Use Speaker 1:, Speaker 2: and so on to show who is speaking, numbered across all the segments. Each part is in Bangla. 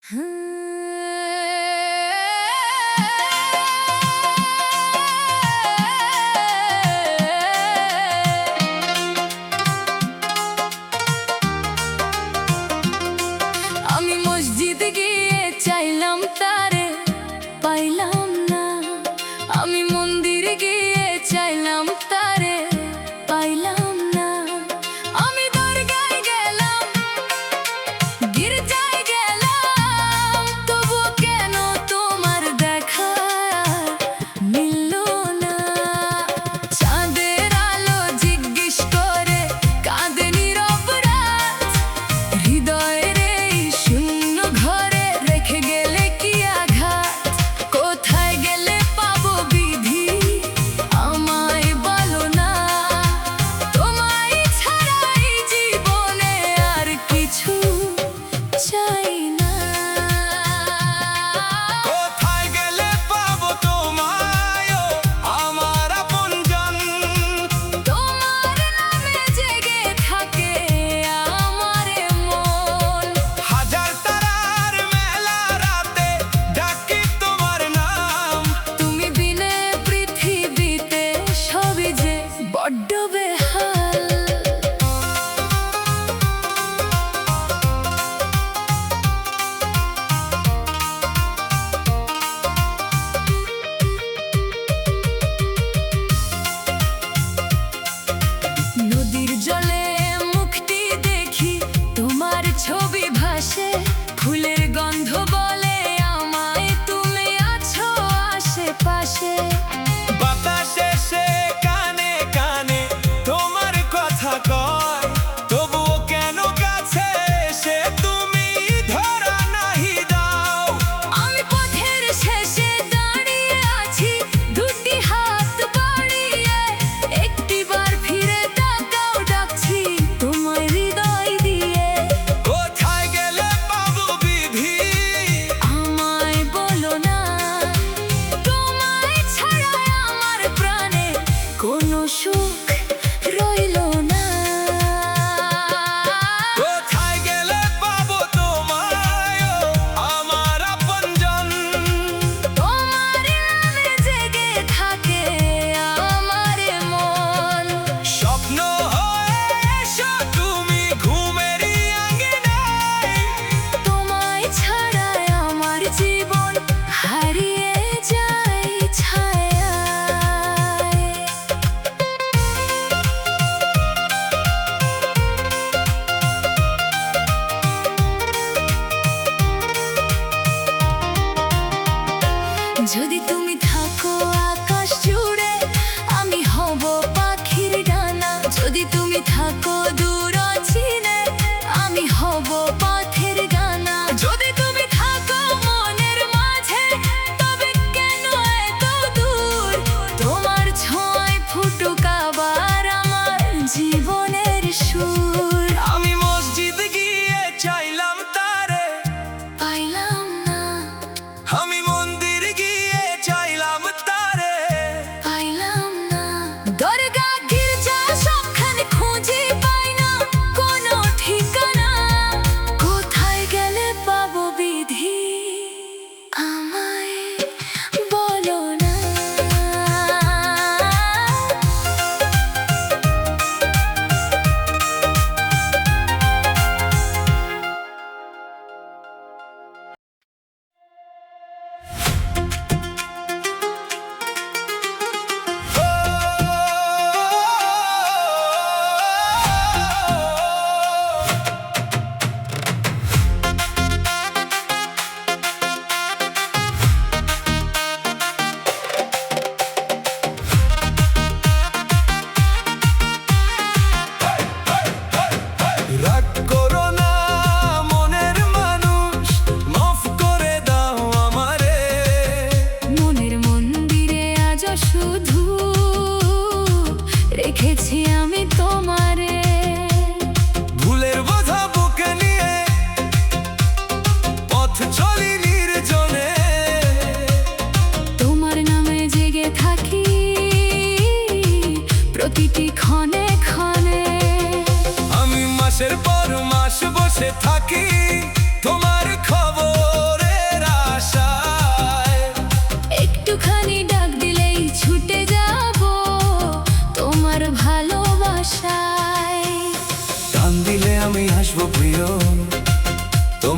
Speaker 1: আমি মসজিদে গিয়ে চাইলাম তারে, পাইলাম না। আমি মন্দিরে গিয়ে চাইলাম তারে, পাইলাম না। আমি দরগায় গেলাম, গির্জায় গেলাম,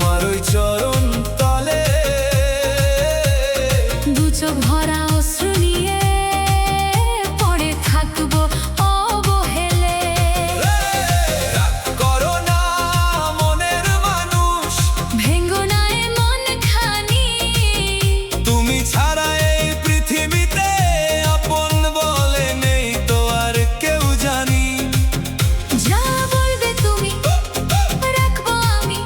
Speaker 2: তোমার ওই চরণ তলে
Speaker 1: দু চোখ ভরা অশ্রু নিয়ে পড়ে থাকবো অবহেলে।
Speaker 2: রাগ করো না মনের মানুষ,
Speaker 1: ভেঙ্গো না এ মন খানি,
Speaker 2: তুমি ছাড়া এই পৃথিবীতে আপন বলে নেই তো আর কেউ জানি।
Speaker 1: যা বলবে তুমি রাখবো আমি,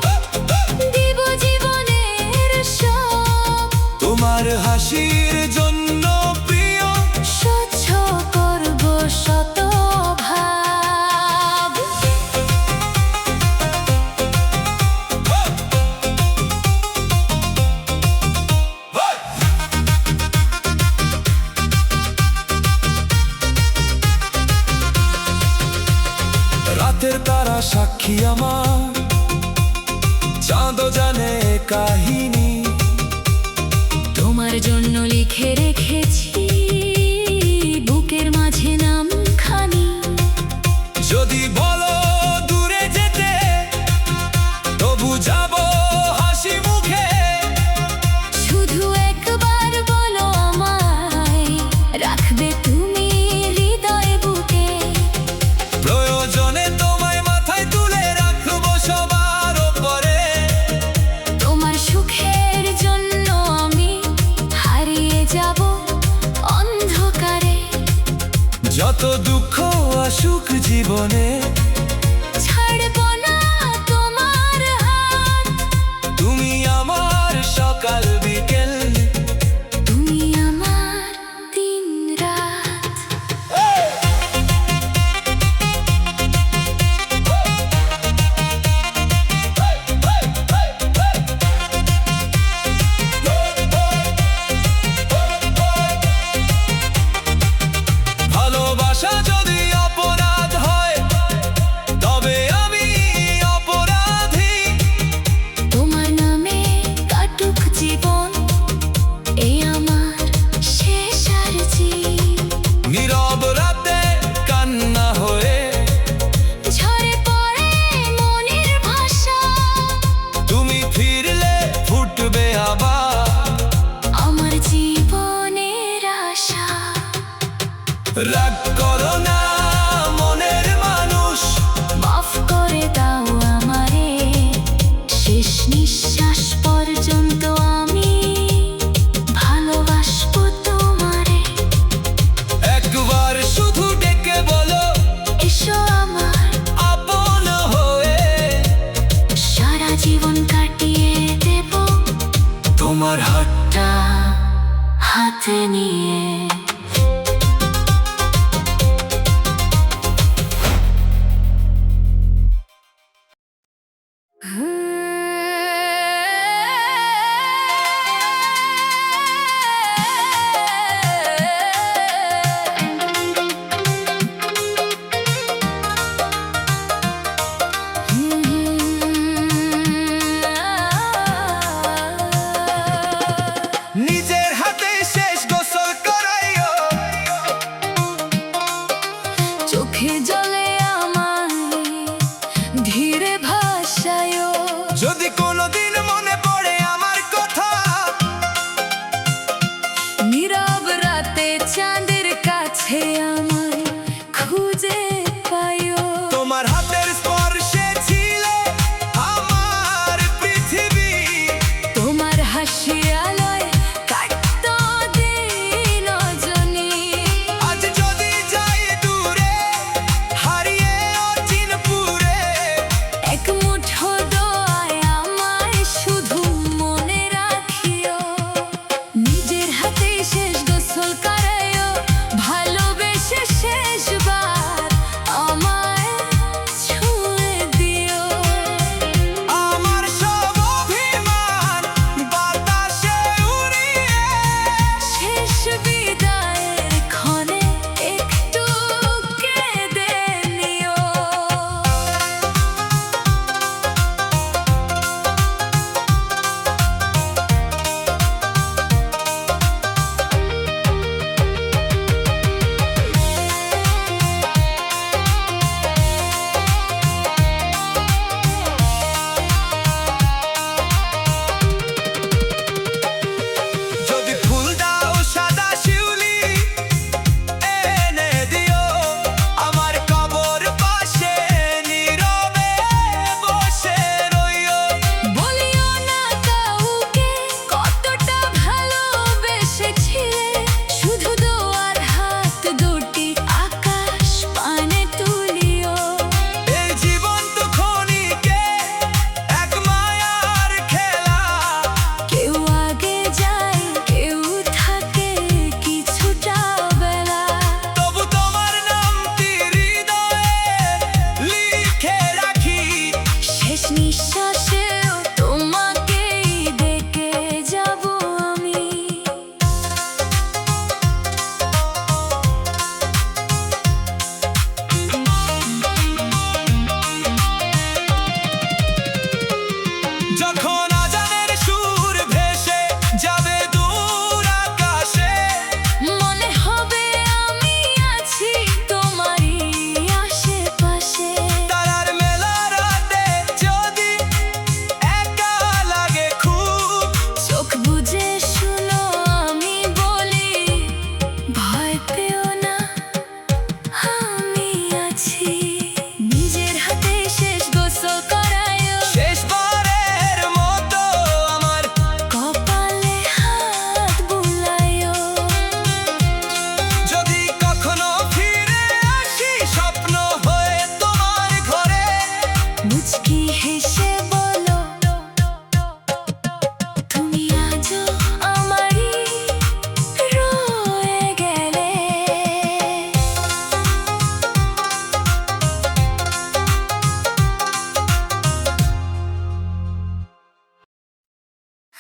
Speaker 1: দিব জীবনের সব।
Speaker 2: তোমার হাসির জন্য প্রিয়
Speaker 1: সহ্য করবো শত ভাব।
Speaker 2: রাতের তারা সাক্ষী আমার, চাঁদও জানে এ কাহিনী।
Speaker 1: তোমার জন্য লিখে রেখেছি বুকের মাঝে নাম খানি।
Speaker 2: যদি বলো দূরে যেতে তবু যাব হাসি মুখে।
Speaker 1: শুধু একবার বলো আমায় রাখবে তুমি হৃদয় বুকে।
Speaker 2: প্রয়োজনে তোমায় মাথায় তুলে রাখবো সবার ওপরে।
Speaker 1: তোমার সুখের জন্য আমি হারিয়ে যাব অন্ধকারে।
Speaker 2: যত দুঃখ আসুক জীবনে
Speaker 1: ছাড়বো না তোমার হাত,
Speaker 2: তুমি আমার সকাল বিকেল।
Speaker 1: তুমি আমার দিন রাত।
Speaker 2: ভালোবাসা যদি অপরাধ হয় তবে আমি অপরাধী।
Speaker 1: তোমার নামে কাটুক জীবন, এই আমার শেষ আরজি।
Speaker 2: নীরব রাতে কান্না হয়ে
Speaker 1: ঝরে পড়ে মনের ভাষা,
Speaker 2: তুমি ফিরলে ফুটবে আবার
Speaker 1: আমার জীবনের আশা।
Speaker 2: রাগ করো না মনের মানুষ,
Speaker 1: মাফ করে দাও আমারে, শেষ নিঃশ্বাস পর্যন্ত আমি ভালোবাসবো তোমারে।
Speaker 2: একবার শুধু ডেকে বলো
Speaker 1: এসো আমার
Speaker 2: আপন হয়ে।
Speaker 1: সারা জীবন কাটিয়ে দেব
Speaker 2: তোমার হাতটা
Speaker 1: হাতে নিয়ে।
Speaker 2: নিজের হাতে শেষ গোসল করাই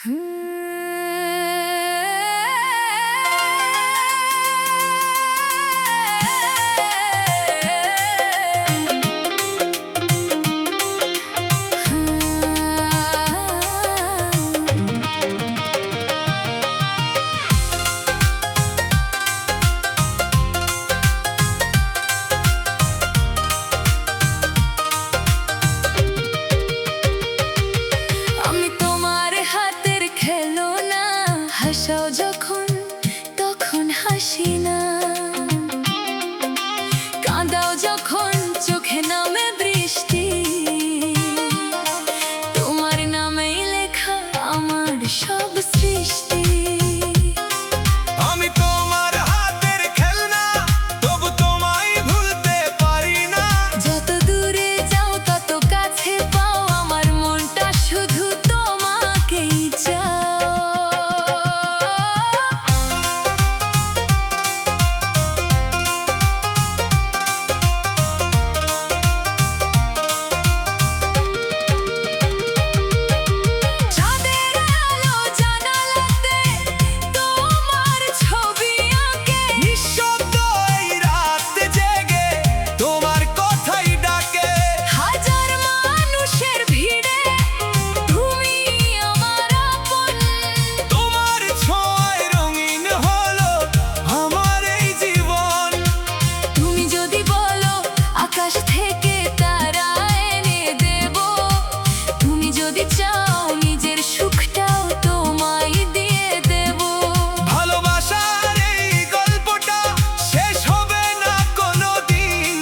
Speaker 1: আমি তোমার হাতের খেলনা, হাসাও যখন তখন হাসি না, কাঁদাও যখন চোখে নামে বৃষ্টি, তোমার নামেই লেখা আমার সব সৃষ্টি।
Speaker 2: আমি তোমার হাতের খেলনা, তবু তোমায় ভুলতে পারি না।
Speaker 1: যত দূরে যাও তত কাছে পাও, আমার মনটা শুধু তোমাকেই চাও। চাঁদের আলো জানালাতে তোমার ছবি আঁকে,
Speaker 2: নিঃশব্দ এই রাত জেগে তোমার কথাই ডাকে।
Speaker 1: হাজার মানুষের ভিড়ে তুমি আমার আপন।
Speaker 2: তোমার ছোঁয়ায় রঙিন হলো আমার এই জীবন।
Speaker 1: তুমি যদি বলো আকাশ থেকে তারা এনে দেব, তুমি যদি চাও নিজের সুখটাও তোমায় দিয়ে দেব।
Speaker 2: ভালোবাসার এই গল্পটা শেষ হবে না কোনোদিন।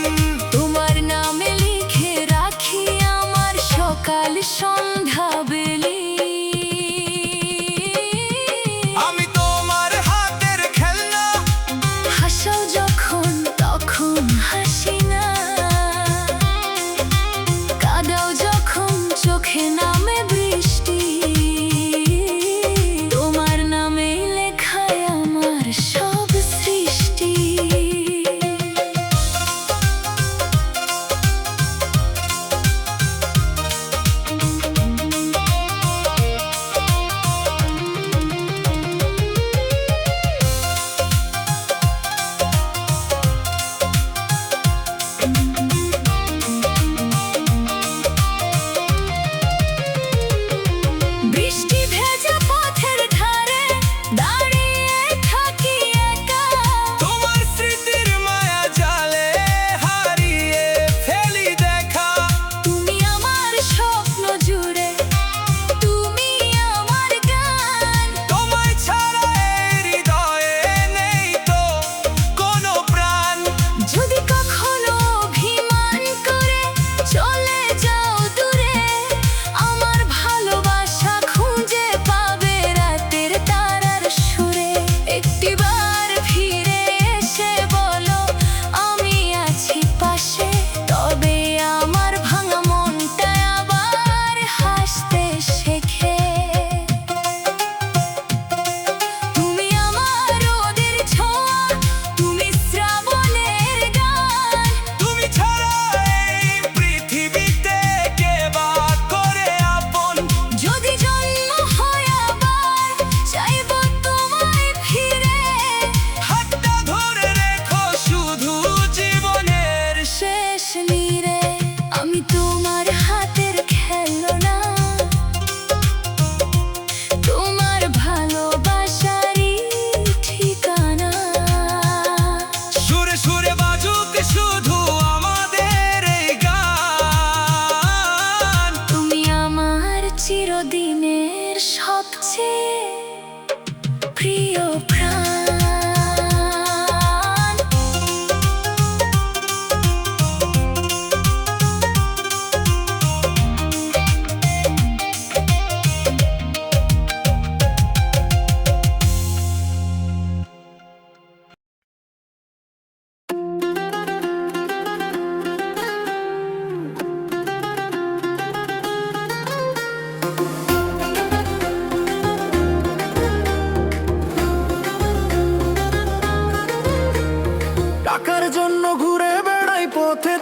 Speaker 1: তোমার নামে লিখে রাখি আমার সকাল সন্ধ্যা বেলি।
Speaker 2: আমি তোমার হাতের খেলনা,
Speaker 1: হাসাও যখন তখন হাসি না, কাঁদাও যখন চোখে নামে বৃষ্টি, তোমার নামেই লেখায় আমার সব সৃষ্টি। বৃষ্টি ভেজা পথের ধারে দাঁড়িয়ে থাকি একা,
Speaker 2: তোমার স্মৃতির মায়া জালে হারিয়ে ফেলি দেখা।
Speaker 1: তুমি আমার স্বপ্ন জুড়ে, তুমি আমার গান।
Speaker 2: তোমায় ছাড়া এই হৃদয়ে নেই তো কোনো প্রাণ।
Speaker 1: যদি কখনো অভিমান করে চলে যাও দূরে, আমার ভালোবাসা খুঁজে পাবে রাতের তারার সুরে। একটিবার ফিরে এসে বলো আমি আছি পাশে, তবে আমার ভাঙা মনটা আবার হাসতে শেখে। তুমি আমার রোদের ছোঁয়া, তুমি শ্রাবণের গান।
Speaker 2: তুমি ছাড়া এই পৃথিবীতে কে বা করে আপন।
Speaker 1: যদি জন্ম হয় আবার চাইব তোমায় ফিরে,
Speaker 2: হাতটা ধরে রেখো শুধু জীবনের
Speaker 1: শেষ নীরে। আমি তোমার হাতের খেলনা, তোমার ভালোবাসারই ঠিকানা।
Speaker 2: সুরে সুরে বাজুক শুধু আমাদের এই গান।
Speaker 1: তুমি আমার চিরদিনের সবচেয়ে প্রিয় প্রাণ।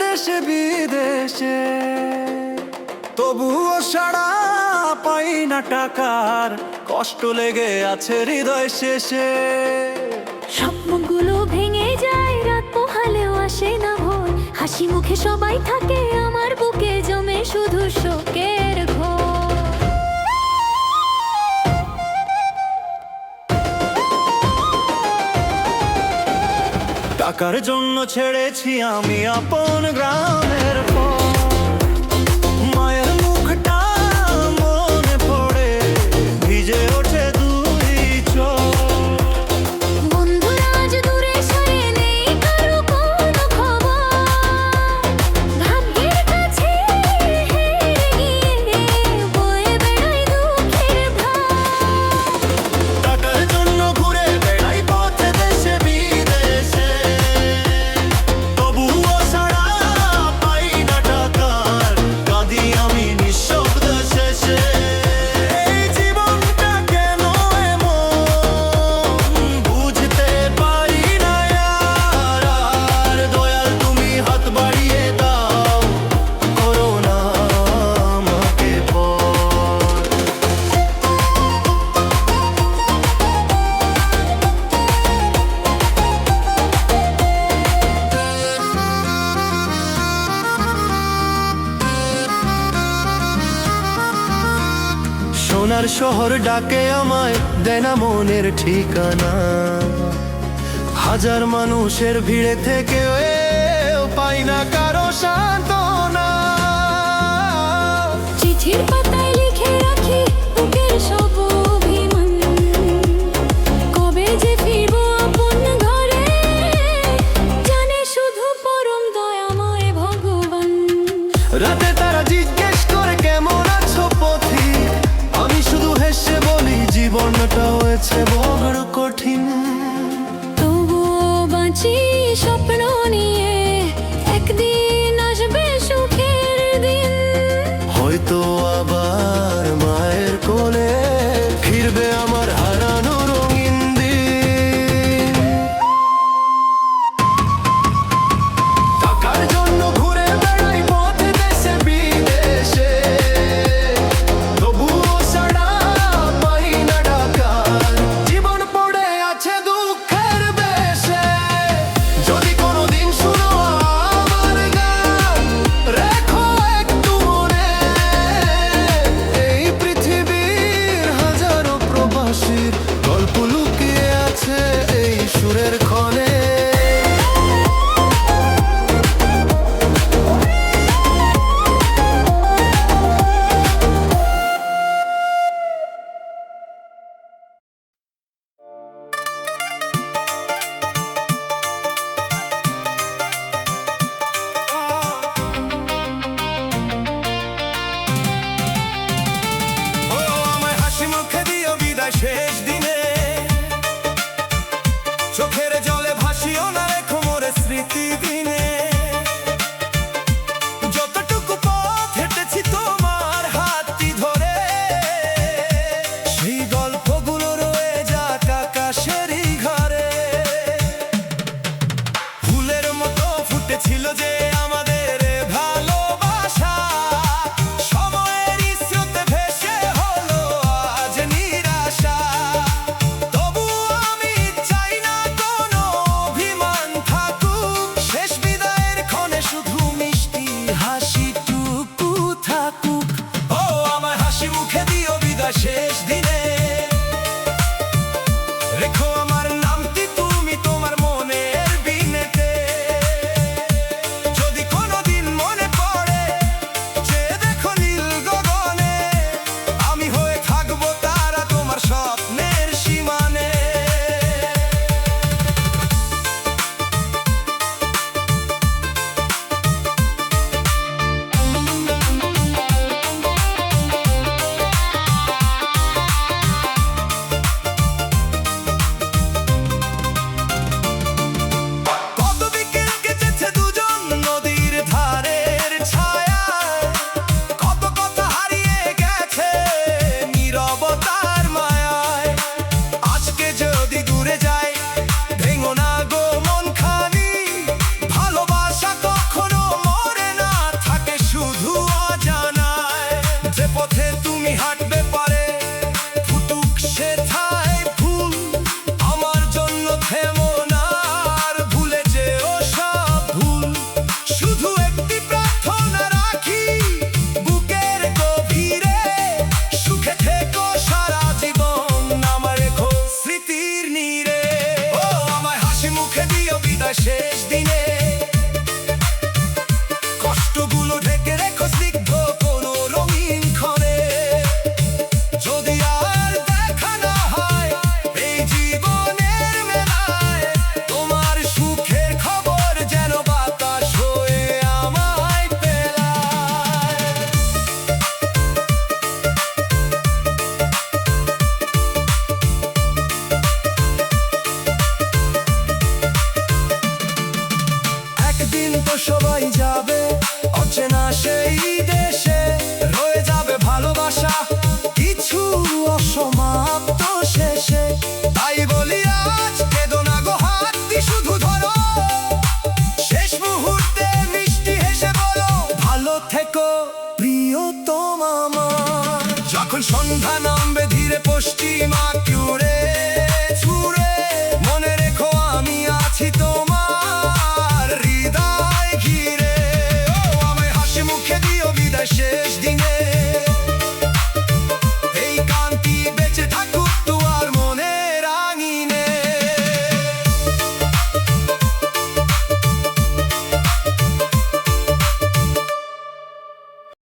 Speaker 2: দেশে বিদেশে, তবুও সাড়া পাই না টাকার, কষ্ট লেগে আছে হৃদয় শেষে।
Speaker 1: স্বপ্নগুলো ভেঙে যায়, রাত পোহালেও আসে না ভোর। হাসি মুখে সবাই থাকে, আমার বুকে জমে শুধু শোকের ঘোর।
Speaker 2: টাকার জন্য ছেড়েছি আমি আপন গ্রামের পথ। মায়ের মুখটা মনে পড়ে, ভিজে ওঠে দুই চোখ।
Speaker 1: বন্ধুরা আজ দূরে সরে, নেই কারো কোনো খবর। ভাগ্যের কাছে হেরে গিয়ে বয়ে বেড়াই দুঃখের ভার।
Speaker 2: টাকার জন্য ঘুরে বেড়াই পথে দেশে বিদেশে, তবুও ছাড়া পাই না টাকার, কাঁদি আমি নিঃশব্দ শেষে। এই জীবনটা কেন এমন বুঝতে পারি না আর দয়াল তুমি হাত বাড়িয়ে দাও, করো না আমাকে পর। সোনার শহর ডাকে আমায়, দেয় না মনের ঠিকানা। হাজার মানুষের ভিড়ে থেকে পাই না কারো সান্ত্বনা।
Speaker 1: চিঠির পাতায় লিখে রাখি বুকের সব অভিমান। কবে যে ফিরবো আপন ঘরে, জানে শুধু পরম দয়াময় ভগবান।
Speaker 2: রাতে তারা জিজ্ঞেস করে কেমন আছো পথিক, আমি শুধু হেসে বলি জীবনটা হয়েছে বড় কঠিন।
Speaker 1: তবুও বাঁচি স্বপ্ন নিয়ে, একদিন আসবে সুখের দিন।
Speaker 2: হয়তো আবার মায়ের কোলে ফিরবে আমার হারানো রঙিন দিন। টাকার জন্য ঘুরে বেড়াই পথে দেশে বিদেশে, তবুও ছাড়া পাই না টাকার, জীবন পড়ে আছে দুঃখের বেশে। যদি কোনোদিন শুনো আমার গান, রেখো একটু মনে, এই পৃথিবীর হাজারো প্রবাসীর গল্প লুকিয়ে আছে এই সুরের ক্ষণে। ও আমায় হাসি মুখে দিও বিদায় শেষ দিনে, চোখের জলে ভাসিও না রেখো মোরে স্মৃতি দিনে। যতটুকু পথ হেঁটেছি তোমার হাতটি ধরে, সেই গল্পগুলো রয়ে যাক আকাশেরই ঘরে। ফুলের মতো ফুটেছিল যে আমাদের এ ভালোবাসা, সময়ের স্রোতে ভেসে হলো আজ নিরাশা। সবাই যাবে অচেনা সেই দেশে, রয়ে যাবে ভালোবাসা কিছু অসমাপ্ত শেষে। তাই বলি আজ কেঁদো না গো, হাত দিয়ে শুধু ধরো, শেষ মুহূর্তে মিষ্টি হেসে বলো ভালো থেকো প্রিয়তম আমার। যখন সন্ধ্যা নামবে ধীরে পশ্চিমা, কি ওরে